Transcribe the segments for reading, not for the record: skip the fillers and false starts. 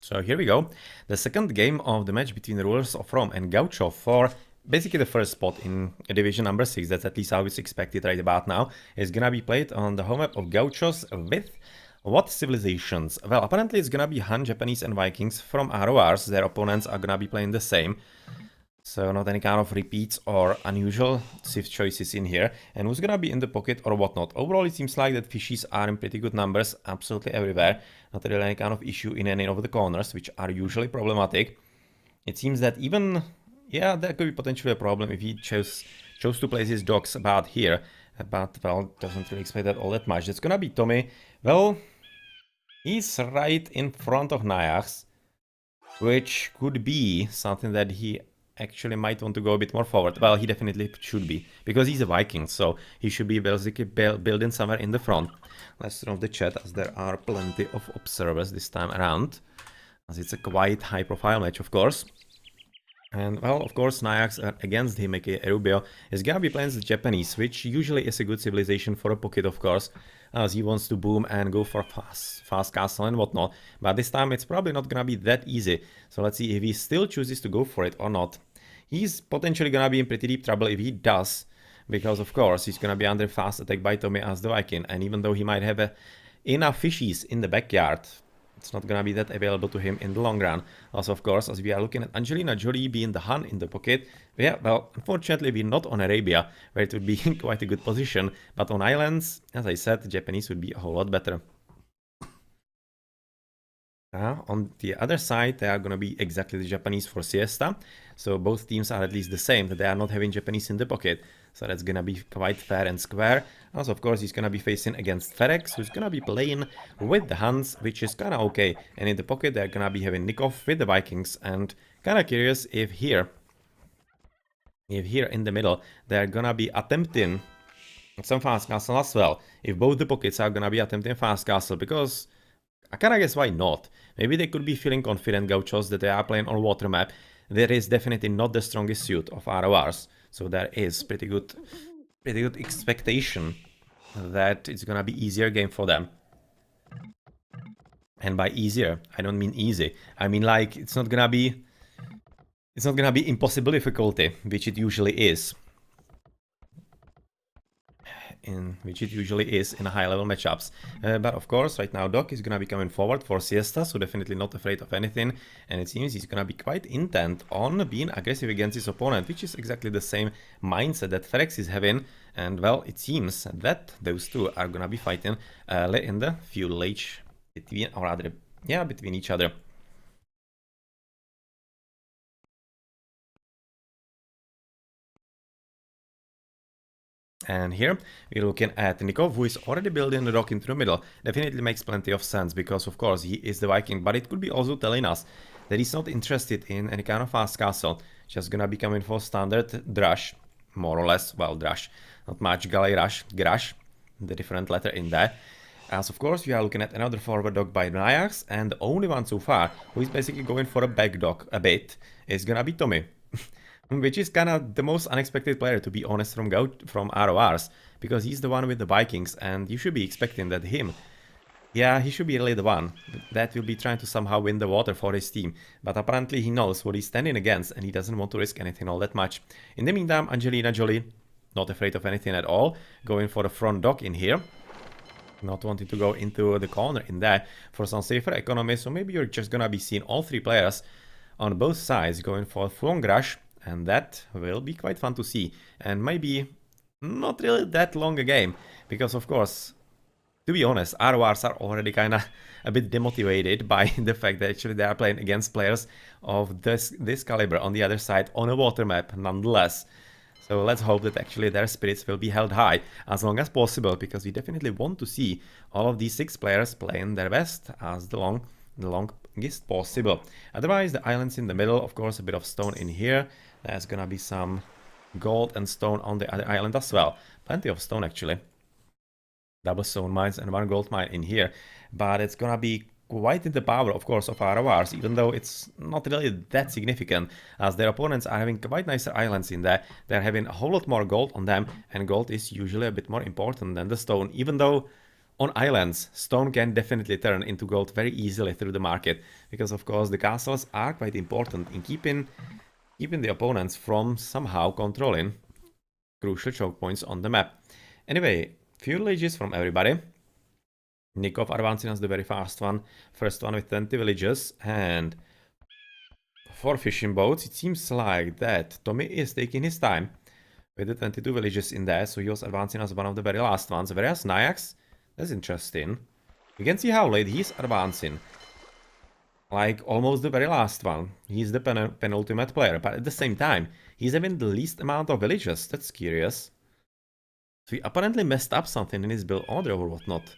So here we go, the second game of the match between the rulers of Rome and Gaucho for basically the first spot in division number 6, that's at least how it's expected right about now, is gonna be played on the home map of Gauchos with what civilizations? Well, apparently it's gonna be Han, Japanese and Vikings from RoRs, their opponents are gonna be playing the same. So not any kind of repeats or unusual shift choices in here. And who's gonna be in the pocket or whatnot? Overall, it seems like that fishies are in pretty good numbers absolutely everywhere. Not really any kind of issue in any of the corners, which are usually problematic. It seems that even, yeah, that could be potentially a problem if he chose to place his dogs about here. But, well, doesn't really expect that all that much. It's gonna be Tommy. Well, he's right in front of Nayax, which could be something that he actually might want to go a bit more forward. Well, he definitely should be, because he's a Viking, so he should be basically building somewhere in the front. Let's turn off the chat, as there are plenty of observers this time around, as it's a quite high-profile match, of course. And, well, of course, Nayax against Himeki Rubio is gonna be playing the Japanese, which usually is a good civilization for a pocket, of course, as he wants to boom and go for fast castle and whatnot. But this time it's probably not gonna be that easy. So let's see if he still chooses to go for it or not. He's potentially gonna be in pretty deep trouble if he does, because of course he's gonna be under fast attack by Tommy as the Viking. And even though he might have enough fishies in the backyard, it's not gonna be that available to him in the long run. Also, of course, as we are looking at Angelina Jolie being the Han in the pocket, yeah, well, unfortunately we're not on Arabia, where it would be in quite a good position, but on islands, as I said, the Japanese would be a whole lot better. On the other side, they are gonna be exactly the Japanese for Siesta, so both teams are at least the same, that they are not having Japanese in the pocket. So that's gonna be quite fair and square. Also, of course, he's gonna be facing against Ferex, who's gonna be playing with the Huns, which is kinda okay. And in the pocket, they're gonna be having Nikov with the Vikings, and kinda curious if here in the middle, they're gonna be attempting some fast castle as well. If both the pockets are gonna be attempting fast castle, because I kinda guess why not. Maybe they could be feeling confident, Gauchos, that they are playing on water map. There is definitely not the strongest suit of RoRs, so there is pretty good expectation that it's gonna be easier game for them. And by easier, I don't mean easy. I mean, like, it's not gonna be impossible difficulty, which it usually is. In high-level matchups. But of course, right now Doc is gonna be coming forward for Siesta, so definitely not afraid of anything. And it seems he's gonna be quite intent on being aggressive against his opponent, which is exactly the same mindset that Ferex is having. And, well, it seems that those two are gonna be fighting in the feudal age between each other. And here we're looking at Nikov, who is already building the dock into the middle. Definitely makes plenty of sense, because of course he is the Viking, but it could be also telling us that he's not interested in any kind of fast castle. Just gonna be coming for standard Drush, more or less. Well, Drush, not much. Galley Rush, Grash, the different letter in there. As of course we are looking at another forward dock by Nayax, and the only one so far who is basically going for a back dock a bit is gonna be Tommy. Which is kind of the most unexpected player, to be honest, from RoRs, because he's the one with the Vikings, and you should be expecting that he should be really the one that will be trying to somehow win the water for his team. But apparently he knows what he's standing against, and he doesn't want to risk anything all that much. In the meantime, Angelina Jolie, not afraid of anything at all, going for the front dock in here. Not wanting to go into the corner in there for some safer economy, so maybe you're just gonna be seeing all three players on both sides going for full-on Grash. And that will be quite fun to see, and maybe not really that long a game, because of course, to be honest, RoRs are already kinda a bit demotivated by the fact that actually they are playing against players of this caliber on the other side on a water map nonetheless. So let's hope that actually their spirits will be held high as long as possible, because we definitely want to see all of these 6 players playing their best as the longest possible. Otherwise, the islands in the middle, of course, a bit of stone in here. There's gonna be some gold and stone on the other island as well. Plenty of stone, actually. Double stone mines and 1 gold mine in here. But it's gonna be quite in the power, of course, of RoRs, even though it's not really that significant, as their opponents are having quite nicer islands in there. They're having a whole lot more gold on them, and gold is usually a bit more important than the stone, even though on islands, stone can definitely turn into gold very easily through the market, because of course the castles are quite important in keeping the opponents from somehow controlling crucial choke points on the map. Anyway, few villages from everybody. Nikov advancing as the very fast one, first one with 20 villages, and 4 fishing boats. It seems like that Tommy is taking his time with the 22 villages in there, so he was advancing as one of the very last ones. Whereas Nyax, that's interesting. You can see how late he's advancing. Like, almost the very last one. He's the penultimate player, but at the same time, he's having the least amount of villages. That's curious. So he apparently messed up something in his build order or whatnot.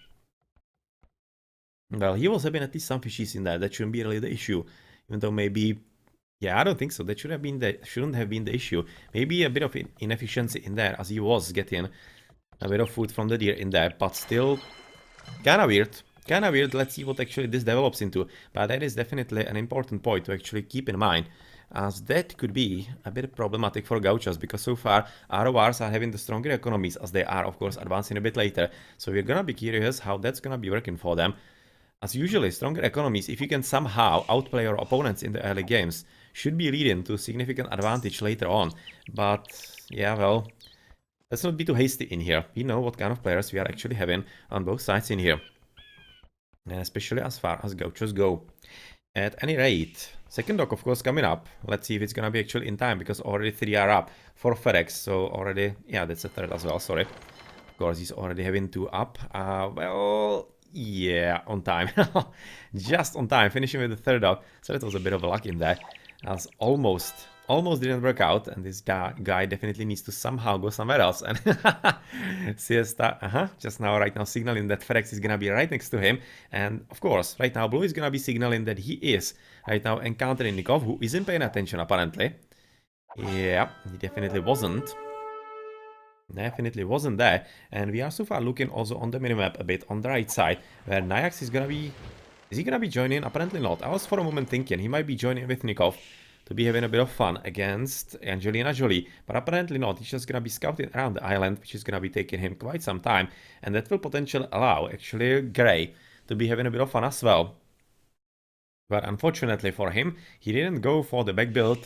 Well, he was having at least some fishes in there. That shouldn't be really the issue. Even though maybe... Yeah, I don't think so. That shouldn't have been the issue. Maybe a bit of inefficiency in there, as he was getting a bit of food from the deer in there. But still, kinda weird. Kinda weird. Let's see what actually this develops into. But that is definitely an important point to actually keep in mind, as that could be a bit problematic for Gauchos, because so far RoRs are having the stronger economies, as they are of course advancing a bit later. So we're gonna be curious how that's gonna be working for them. As usually, stronger economies, if you can somehow outplay your opponents in the early games, should be leading to significant advantage later on. But yeah, well, let's not be too hasty in here. We know what kind of players we are actually having on both sides in here. And especially as far as Gauchos go. At any rate, second dock of course coming up. Let's see if it's gonna be actually in time, because already 3 are up for FedEx. So already, yeah, that's a third as well, sorry. Of course, he's already having 2 up. Well... yeah, on time. Just on time, finishing with the third dock. So that was a bit of a luck in there. As almost didn't work out, and this guy definitely needs to somehow go somewhere else. And Siesta, just now, right now, signaling that FedEx is gonna be right next to him. And of course, right now, Blue is gonna be signaling that he is right now encountering Nikov, who isn't paying attention apparently. Yeah, he definitely wasn't. Definitely wasn't there, and we are so far looking also on the minimap a bit on the right side, where Nyax is gonna be... is he gonna be joining? Apparently not. I was for a moment thinking he might be joining with Nikov to be having a bit of fun against Angelina Jolie, but apparently not. He's just gonna be scouting around the island, which is gonna be taking him quite some time, and that will potentially allow actually Grey to be having a bit of fun as well. But unfortunately for him, he didn't go for the back build.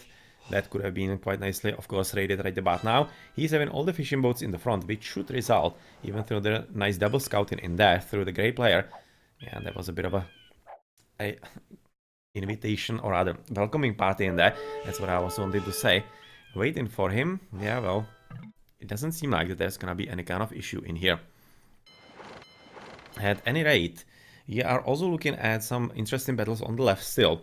That could have been quite nicely, of course, raided right about now. He's having all the fishing boats in the front, which should result, even through the nice double scouting in there, through the great player. Yeah, that was a bit of a invitation, or rather, welcoming party in there. That's what I was wanting to say. Waiting for him. Yeah, well, it doesn't seem like that there's gonna be any kind of issue in here. At any rate, we are also looking at some interesting battles on the left still.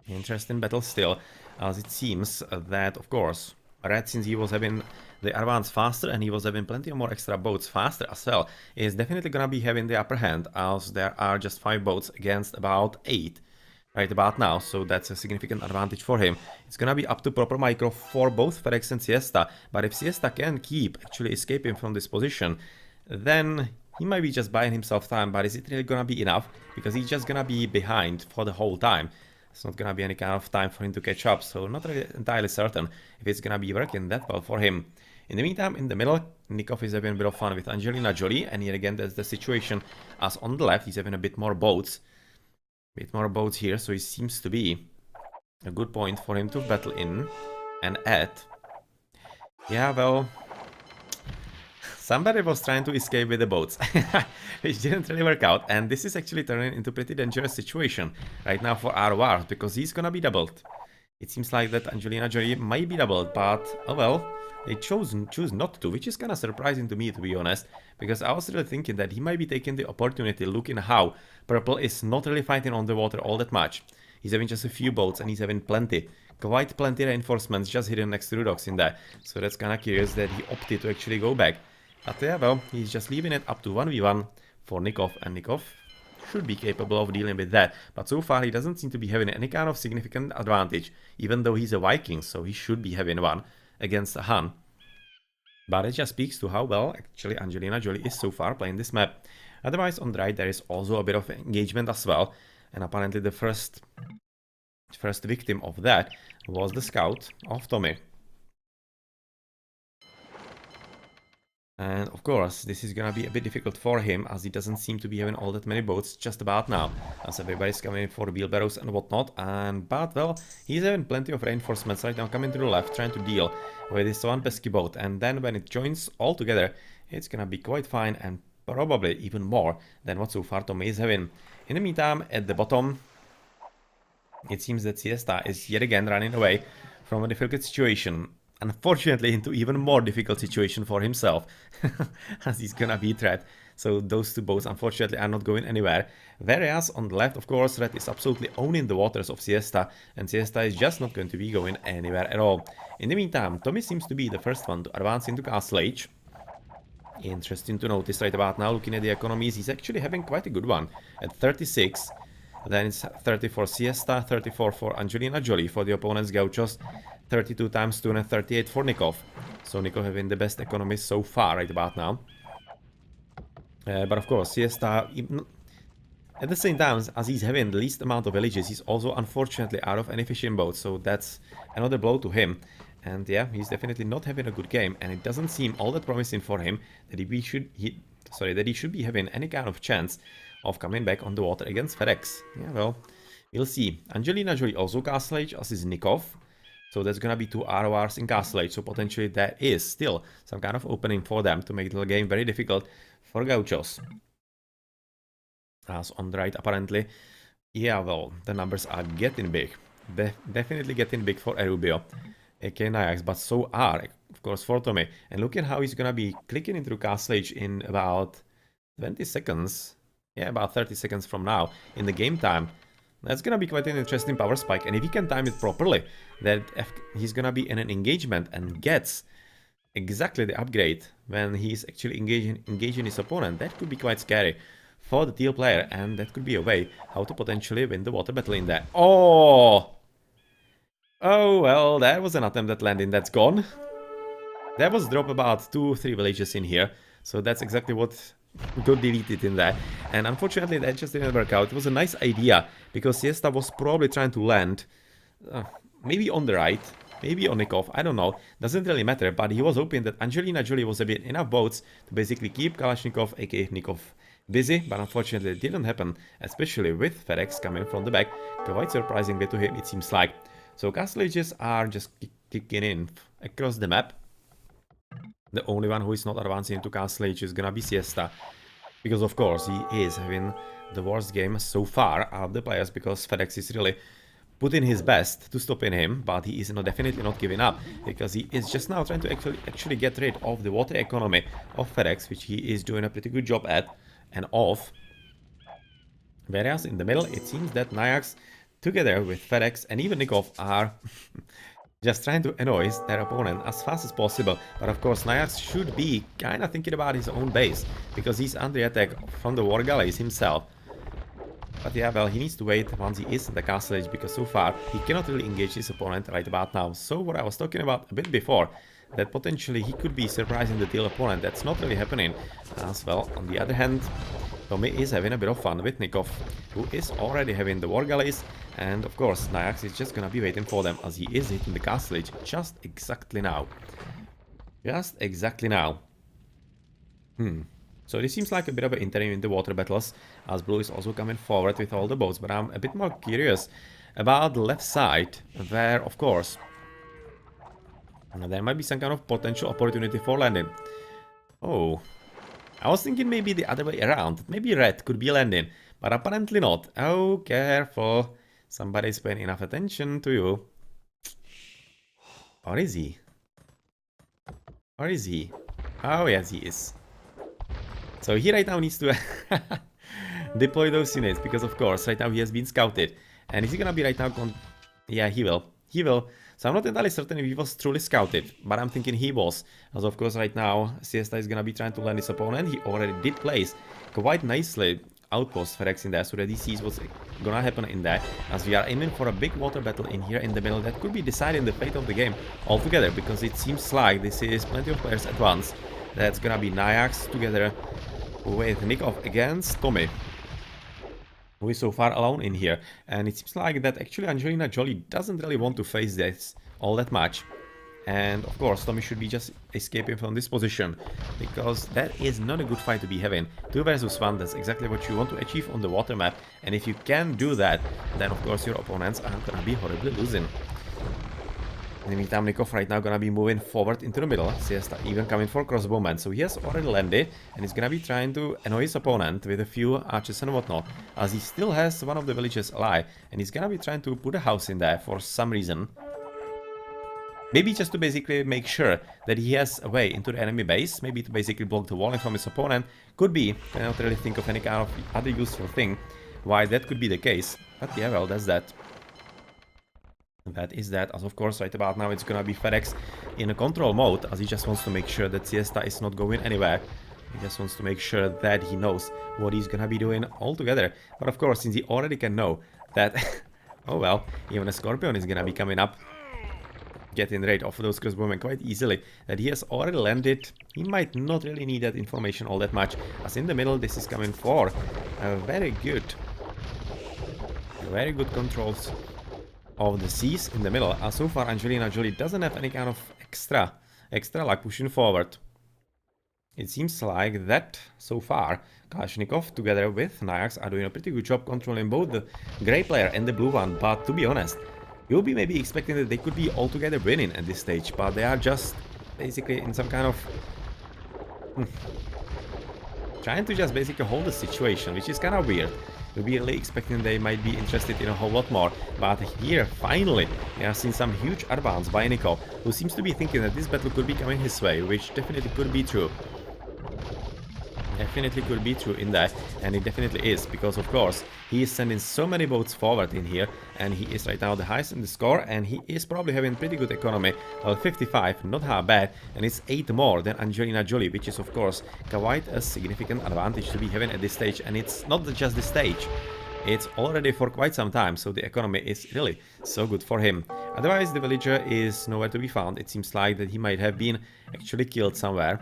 Interesting battle still, as it seems that, of course, Red, since he was having the advance faster and he was having plenty of more extra boats faster as well, is definitely gonna be having the upper hand, as there are just 5 boats against about 8 right about now, so that's a significant advantage for him. It's gonna be up to proper micro for both FedEx and Siesta, but if Siesta can keep actually escaping from this position, then he might be just buying himself time, but is it really gonna be enough? Because he's just gonna be behind for the whole time. It's not gonna be any kind of time for him to catch up, so not really entirely certain if it's gonna be working that well for him. In the meantime, in the middle, Nikov is having a bit of fun with Angelina Jolie, and yet again that's the situation, as on the left he's having a bit more boats. Here, so it seems to be a good point for him to battle in and at. Yeah, well... somebody was trying to escape with the boats, which didn't really work out, and this is actually turning into a pretty dangerous situation right now for RoR, because he's gonna be doubled. It seems like that Angelina Jolie might be doubled, but, oh well, they choose not to, which is kinda surprising to me, to be honest, because I was really thinking that he might be taking the opportunity, looking how Purple is not really fighting on the water all that much. He's having just a few boats, and he's having quite plenty reinforcements just hidden next to the docks in there, so that's kinda curious that he opted to actually go back. But yeah, well, he's just leaving it up to 1v1 for Nikov, and Nikov should be capable of dealing with that. But so far, he doesn't seem to be having any kind of significant advantage, even though he's a Viking, so he should be having one against a Hun. But it just speaks to how well, actually, Angelina Jolie is so far playing this map. Otherwise, on the right, there is also a bit of engagement as well, and apparently the first victim of that was the scout of Tommy. And of course, this is gonna be a bit difficult for him, as he doesn't seem to be having all that many boats just about now, as everybody's coming in for wheelbarrows and whatnot. But well, he's having plenty of reinforcements right now coming to the left, trying to deal with this one pesky boat. And then when it joins all together, it's gonna be quite fine, and probably even more than what so far Tommy is having. In the meantime, at the bottom, it seems that Siesta is yet again running away from a difficult situation. Unfortunately, into even more difficult situation for himself, as he's gonna be Red. So those two boats, unfortunately, are not going anywhere. Whereas on the left, of course, Red is absolutely owning the waters of Siesta, and Siesta is just not going to be going anywhere at all. In the meantime, Tommy seems to be the first one to advance into Castle Age. Interesting to notice right about now, looking at the economies, he's actually having quite a good one at 36. Then it's 30 for Siesta, 34 for Angelina Jolie for the opponent's Gauchos, 32 times 2 and 38 for Nikov. So Nikov having the best economy so far right about now. But of course, Siesta, at the same time as he's having the least amount of villages, he's also unfortunately out of any fishing boats. So that's another blow to him. And yeah, he's definitely not having a good game, and it doesn't seem all that promising for him that he should be having any kind of chance of coming back on the water against FedEx. Yeah, well, we'll see. Angelina Jolie also Castle Age, as is Nikov. So that's gonna be 2 RoRs in Castle Age, so potentially there is still some kind of opening for them to make the game very difficult for Gauchos. As on the right, apparently, yeah, well, the numbers are getting big. Definitely getting big for Erubio, aka Nayax, but so are, of course, for Tommy. And look at how he's gonna be clicking into Castle Age in about 20 seconds. Yeah, about 30 seconds from now, in the game time. That's gonna be quite an interesting power spike, and if he can time it properly, that he's gonna be in an engagement and gets exactly the upgrade when he's actually engaging his opponent, that could be quite scary for the teal player, and that could be a way how to potentially win the water battle in there. Oh! Oh, well, that was an attempt at landing that's gone. That was drop about 2-3 villages in here, so that's exactly what got deleted in there. And unfortunately, that just didn't work out. It was a nice idea, because Siesta was probably trying to land, maybe on the right, maybe on Nikov, I don't know, doesn't really matter, but he was hoping that Angelina Jolie was having enough boats to basically keep Kalashnikov, aka Nikov, busy, but unfortunately it didn't happen, especially with FedEx coming from the back, quite surprisingly to him, it seems like. So Castle Ages are just kicking in across the map. The only one who is not advancing into Castle Age is gonna be Siesta, because of course he is having the worst game so far out of the players, because FedEx is really putting his best to stop him, but he is definitely not giving up, because he is just now trying to actually get rid of the water economy of FedEx, which he is doing a pretty good job at and of. Whereas in the middle, it seems that Nayax, together with FedEx and even Nikov, are just trying to annoy their opponent as fast as possible. But of course, Nayax should be kinda thinking about his own base, because he's under attack from the war galleys himself. But yeah, well, he needs to wait once he is in the Castle Age, because so far he cannot really engage his opponent right about now. So what I was talking about a bit before, that potentially he could be surprising the teal opponent, that's not really happening. As well, on the other hand, Tommy is having a bit of fun with Nikov, who is already having the war galleys, and of course Nayax is just gonna be waiting for them, as he is hitting the Castle Age just exactly now. Just exactly now. So this seems like a bit of an interim in the water battles, as Blue is also coming forward with all the boats, but I'm a bit more curious about the left side, where, of course, there might be some kind of potential opportunity for landing. Oh, I was thinking maybe the other way around, maybe Red could be landing, but apparently not. Oh, careful, somebody's paying enough attention to you. Or is he? Or is he? Oh yes, he is. So he right now needs to deploy those units, because of course right now he has been scouted. And is he gonna be right now yeah, he will. He will. So I'm not entirely certain if he was truly scouted, but I'm thinking he was. As of course right now Siesta is gonna be trying to land his opponent. He already did place quite nicely outpost FedEx in there, so that he sees what's gonna happen in there, as we are aiming for a big water battle in here in the middle that could be deciding the fate of the game altogether, because it seems like this is plenty of players at once. That's gonna be Nayax together with Nikov against Tommy, who is so far alone in here. And it seems like that actually Angelina Jolie doesn't really want to face this all that much. And of course, Tommy should be just escaping from this position, because that is not a good fight to be having. 2 versus 1, that's exactly what you want to achieve on the water map. And if you can do that, then of course your opponents are gonna be horribly losing. In the meantime, Nikov right now gonna be moving forward into the middle. Siesta even coming for crossbowman, so he has already landed, and he's gonna be trying to annoy his opponent with a few archers and whatnot, as he still has one of the villagers alive, and he's gonna be trying to put a house in there for some reason. Maybe just to basically make sure that he has a way into the enemy base, maybe to basically block the wall from his opponent. Could be, I don't really think of any kind of other useful thing why that could be the case, but yeah, well, that's that. That is that, as of course right about now it's gonna be FedEx in a control mode, as he just wants to make sure that Siesta is not going anywhere. He just wants to make sure that he knows what he's gonna be doing altogether. But of course, since he already can know that, oh well, even a Scorpion is gonna be coming up, getting rid of those crossbowmen quite easily, that he has already landed, he might not really need that information all that much, as in the middle this is coming for a very good controls of the seas in the middle, as so far Angelina Jolie doesn't have any kind of extra luck pushing forward. It seems like that so far Kalashnikov together with Nayax are doing a pretty good job controlling both the grey player and the blue one, but to be honest, you'll be maybe expecting that they could be altogether winning at this stage, but they are just basically in some kind of trying to just basically hold the situation, which is kind of weird. You'll be really expecting they might be interested in a whole lot more, but here, finally, we have seen some huge advance by Nico, who seems to be thinking that this battle could be coming his way, which definitely could be true. Definitely could be true in that, and it definitely is, because of course he is sending so many boats forward in here, and he is right now the highest in the score, and he is probably having pretty good economy. Well, 55, not how bad, and it's 8 more than Angelina Jolie, which is of course quite a significant advantage to be having at this stage, and it's not just this stage. It's already for quite some time, so the economy is really so good for him. Otherwise, the villager is nowhere to be found. It seems like that he might have been actually killed somewhere.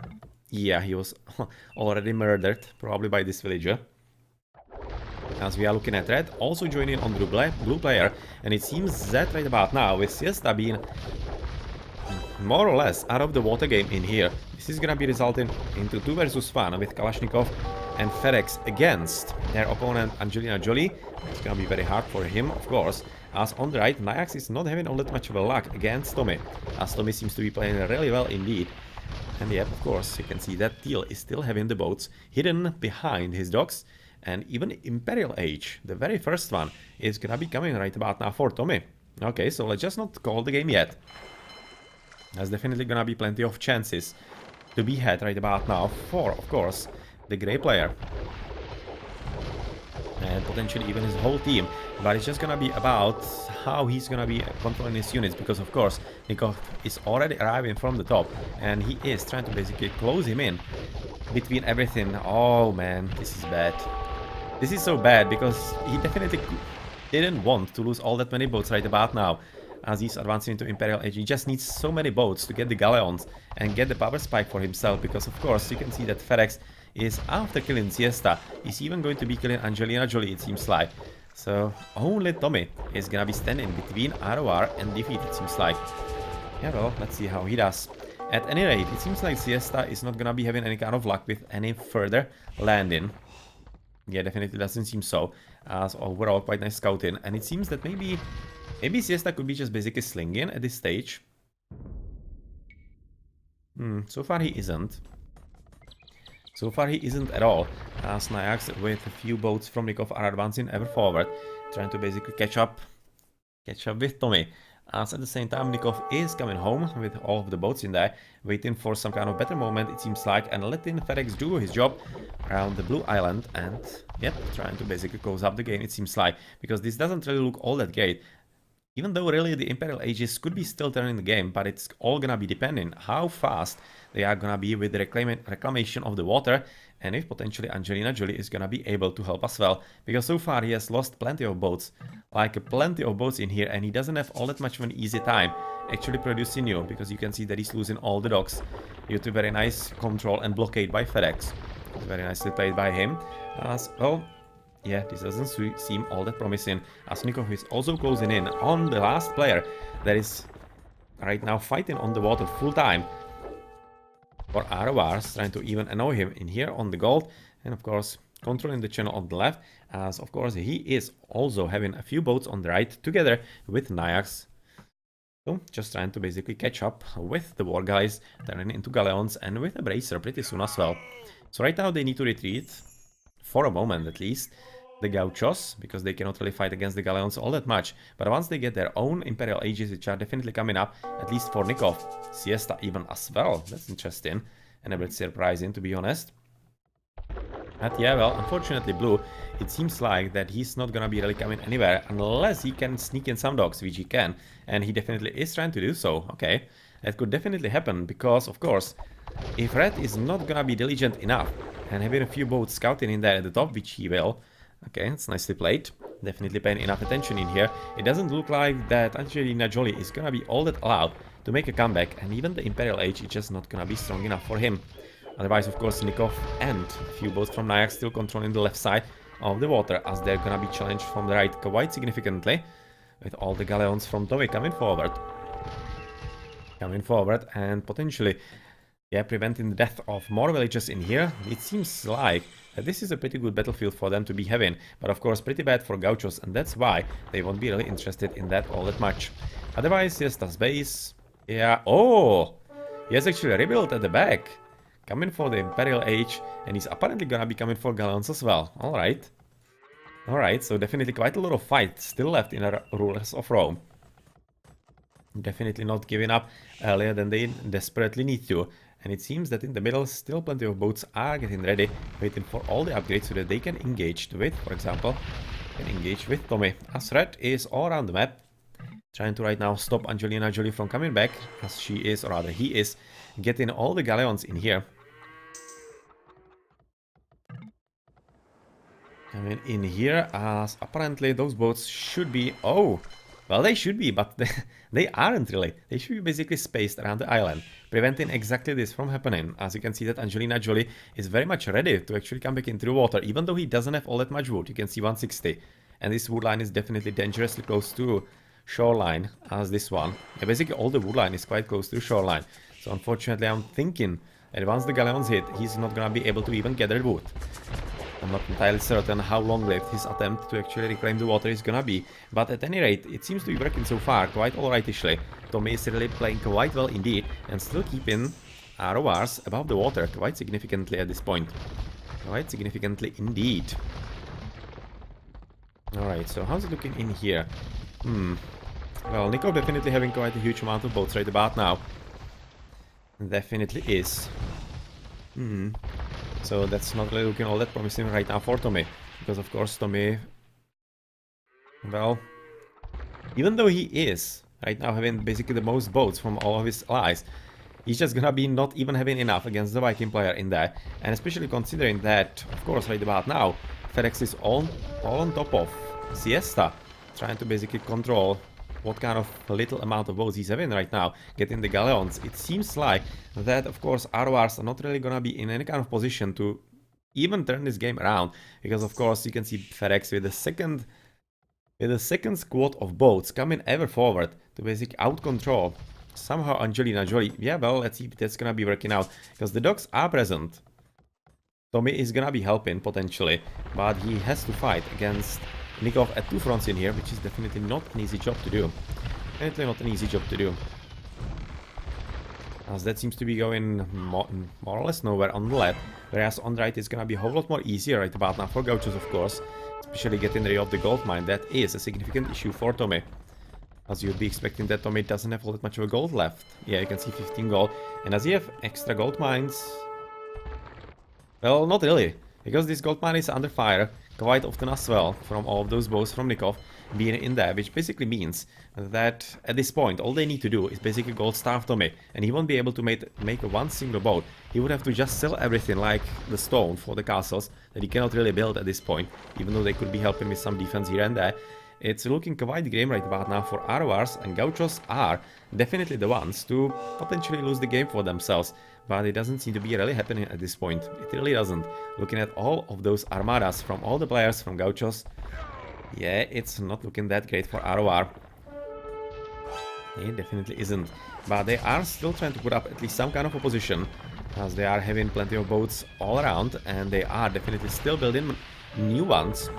Yeah, he was already murdered, probably by this villager. As we are looking at red, also joining on the blue player, and it seems that right about now, with Siesta being more or less out of the water game in here, this is gonna be resulting into 2 versus 1 with Kalashnikov and FedEx against their opponent Angelina Jolie. It's gonna be very hard for him, of course, as on the right, Nayax is not having all that much of a luck against Tommy, as Tommy seems to be playing really well indeed. And yet, of course, you can see that Teal is still having the boats hidden behind his docks, and even Imperial Age, the very first one, is gonna be coming right about now for Tommy. Okay, so let's just not call the game yet. There's definitely gonna be plenty of chances to be had right about now for, of course, the grey player. And potentially even his whole team, but it's just gonna be about how he's gonna be controlling his units, because of course Nikov is already arriving from the top, and he is trying to basically close him in between everything. Oh man, this is bad. This is so bad, because he definitely didn't want to lose all that many boats right about now, as he's advancing into Imperial Age. He just needs so many boats to get the galleons and get the power spike for himself, because of course you can see that FedEx is after killing Siesta, he's even going to be killing Angelina Jolie, it seems like. So only Tommy is gonna be standing between RoR and defeat, it seems like. Yeah, well, let's see how he does. At any rate, it seems like Siesta is not gonna be having any kind of luck with any further landing. Yeah, definitely doesn't seem so, as overall quite nice scouting, and it seems that maybe Siesta could be just basically slinging at this stage. So far he isn't. So far he isn't at all, as Nayax with a few boats from Nikov are advancing ever forward, trying to basically catch up with Tommy. As at the same time Nikov is coming home with all of the boats in there, waiting for some kind of better moment, it seems like, and letting FedEx do his job around the blue island, and yep, trying to basically close up the game, it seems like, because this doesn't really look all that great. Even though really the Imperial Ages could be still turning the game, but it's all gonna be depending how fast they are gonna be with the reclamation of the water, and if potentially Angelina Jolie is gonna be able to help as well, because so far he has lost plenty of boats, like plenty of boats in here, and he doesn't have all that much of an easy time actually producing new, because you can see that he's losing all the docks due to very nice control and blockade by FedEx. It's very nicely played by him, as well. Yeah, this doesn't seem all that promising, as Nikov is also closing in on the last player that is right now fighting on the water full time for RoRs, trying to even annoy him in here on the gold, and of course controlling the channel on the left, as of course he is also having a few boats on the right together with Nyax. So just trying to basically catch up with the war guys, turning into galleons, and with a bracer pretty soon as well. So right now they need to retreat, for a moment at least, the Gauchos, because they cannot really fight against the galleons all that much. But once they get their own Imperial Ages, which are definitely coming up, at least for Nikov, Siesta even as well. That's interesting and a bit surprising, to be honest. But yeah, well, unfortunately Blue, it seems like that he's not gonna be really coming anywhere unless he can sneak in some dogs, which he can. And he definitely is trying to do so. Okay, that could definitely happen because, of course, if Red is not gonna be diligent enough and having a few boats scouting in there at the top, which he will, okay, it's nicely played. Definitely paying enough attention in here. It doesn't look like that Angelina Jolie is gonna be all that allowed to make a comeback, and even the Imperial Age is just not gonna be strong enough for him. Otherwise, of course, Nikov and a few boats from Nyax still controlling the left side of the water, as they're gonna be challenged from the right quite significantly, with all the galleons from Tommy coming forward. And potentially, yeah, preventing the death of more villagers in here. It seems like that this is a pretty good battlefield for them to be having, but of course pretty bad for Gauchos, and that's why they won't be really interested in that all that much. Otherwise, Siesta's base, yeah, oh, he has actually rebuilt at the back, coming for the Imperial Age, and he's apparently gonna be coming for galleons as well. Alright, so definitely quite a lot of fight still left in the rulers of Rome. Definitely not giving up earlier than they desperately need to. And it seems that in the middle, still plenty of boats are getting ready, waiting for all the upgrades so that they can engage with, for example, Tommy. As Red is all around the map, trying to right now stop Angelina Jolie from coming back, as she is, or rather he is, getting all the galleons in here. Coming in here, as apparently those boats should be... Oh! Well, they should be, but they aren't really. They should be basically spaced around the island, preventing exactly this from happening. As you can see that Angelina Jolie is very much ready to actually come back into the water, even though he doesn't have all that much wood. You can see 160. And this wood line is definitely dangerously close to shoreline, as this one. Yeah, basically all the wood line is quite close to shoreline. So unfortunately, I'm thinking that once the galleons hit, he's not gonna be able to even gather wood. I'm not entirely certain how long-lived his attempt to actually reclaim the water is gonna be, but at any rate, it seems to be working so far quite alrightishly. Tommy is really playing quite well indeed, and still keeping RoRs above the water quite significantly at this point. Quite significantly indeed. Alright, so how's it looking in here? Well, Nico definitely having quite a huge amount of boats right about now. Definitely is. So that's not really looking all that promising right now for Tommy. Because of course Tommy... Well... Even though he is right now having basically the most boats from all of his allies, he's just gonna be not even having enough against the Viking player in there. And especially considering that, of course, right about now, FedEx is all on top of Siesta, trying to basically control what kind of little amount of boats he's having right now, getting the galleons. It seems like that, of course, RoRs are not really gonna be in any kind of position to even turn this game around, because of course you can see FedEx with the second squad of boats coming ever forward to basically out-control somehow Angelina Jolie. Yeah, well, let's see if that's gonna be working out, because the dogs are present. Tommy is gonna be helping potentially, but he has to fight against Nikov at two fronts in here, which is definitely not an easy job to do. Definitely not an easy job to do. As that seems to be going more or less nowhere on the left, whereas on the right it's gonna be a whole lot more easier right about now for Gauchos, of course. Especially getting rid of the gold mine, that is a significant issue for Tommy. As you'd be expecting that Tommy doesn't have all that much of a gold left. Yeah, you can see 15 gold. And does he have extra gold mines? Well, not really, because this gold mine is under fire quite often as well from all of those bows from Nikov being in there, which basically means that at this point all they need to do is basically gold starve Tommy, and he won't be able to make one single boat. He would have to just sell everything like the stone for the castles that he cannot really build at this point, even though they could be helping with some defense here and there. It's looking quite grim right about now for RoRs, and Gauchos are definitely the ones to potentially lose the game for themselves. But it doesn't seem to be really happening at this point. It really doesn't. Looking at all of those armadas from all the players from Gauchos, yeah, it's not looking that great for RoR. It definitely isn't. But they are still trying to put up at least some kind of opposition, as they are having plenty of boats all around, and they are definitely still building new ones.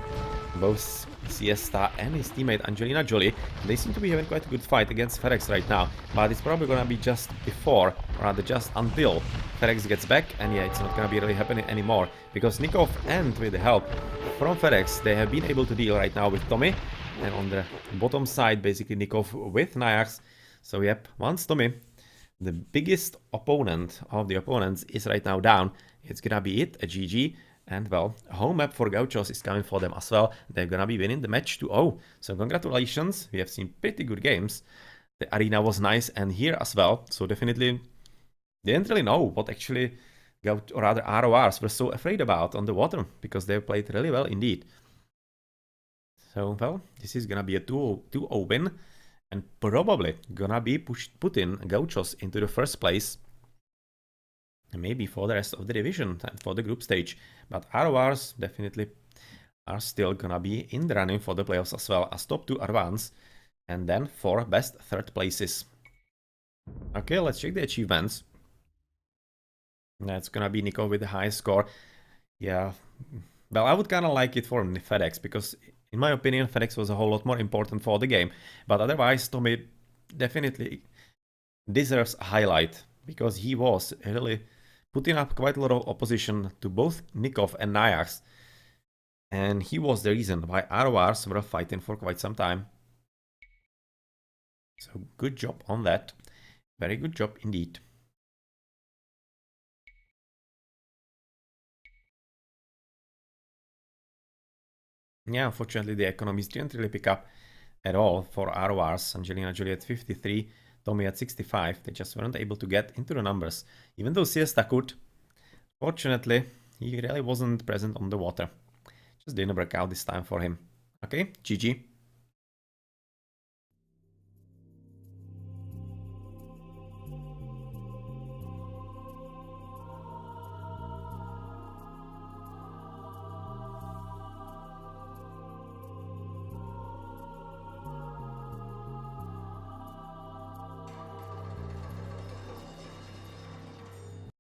Both Siesta and his teammate Angelina Jolie, they seem to be having quite a good fight against FedEx right now, but it's probably gonna be just before, or rather just until FedEx gets back, and yeah, it's not gonna be really happening anymore, because Nikov and with the help from FedEx, they have been able to deal right now with Tommy, and on the bottom side, basically Nikov with Najax. So yep, once Tommy, the biggest opponent of the opponents, is right now down, it's gonna be it, a GG. And well, a home map for Gauchos is coming for them as well. They're gonna be winning the match 2-0. So congratulations, we have seen pretty good games. The arena was nice and here as well. So definitely didn't really know what actually Gaucho, or rather RoRs were so afraid about on the water, because they played really well indeed. So well, this is gonna be a 2-0 win, and probably gonna be putting Gauchos into the first place. Maybe for the rest of the division and for the group stage. But RoRs definitely are still gonna be in the running for the playoffs as well, as top 2 advance, and then 4 best third places. Okay, let's check the achievements. That's gonna be Nico with the highest score. Yeah, well, I would kind of like it for FedEx, because in my opinion, FedEx was a whole lot more important for the game. But otherwise, Tommy definitely deserves a highlight, because he was really putting up quite a lot of opposition to both Nikov and Najax. And he was the reason why RoRs were fighting for quite some time. So good job on that. Very good job indeed. Yeah, unfortunately the economies didn't really pick up at all for RoRs. Angelina Jolie at 53, Tommy at 65. They just weren't able to get into the numbers. Even though Siesta could, fortunately, he really wasn't present on the water. Just didn't work out this time for him. Okay, GG.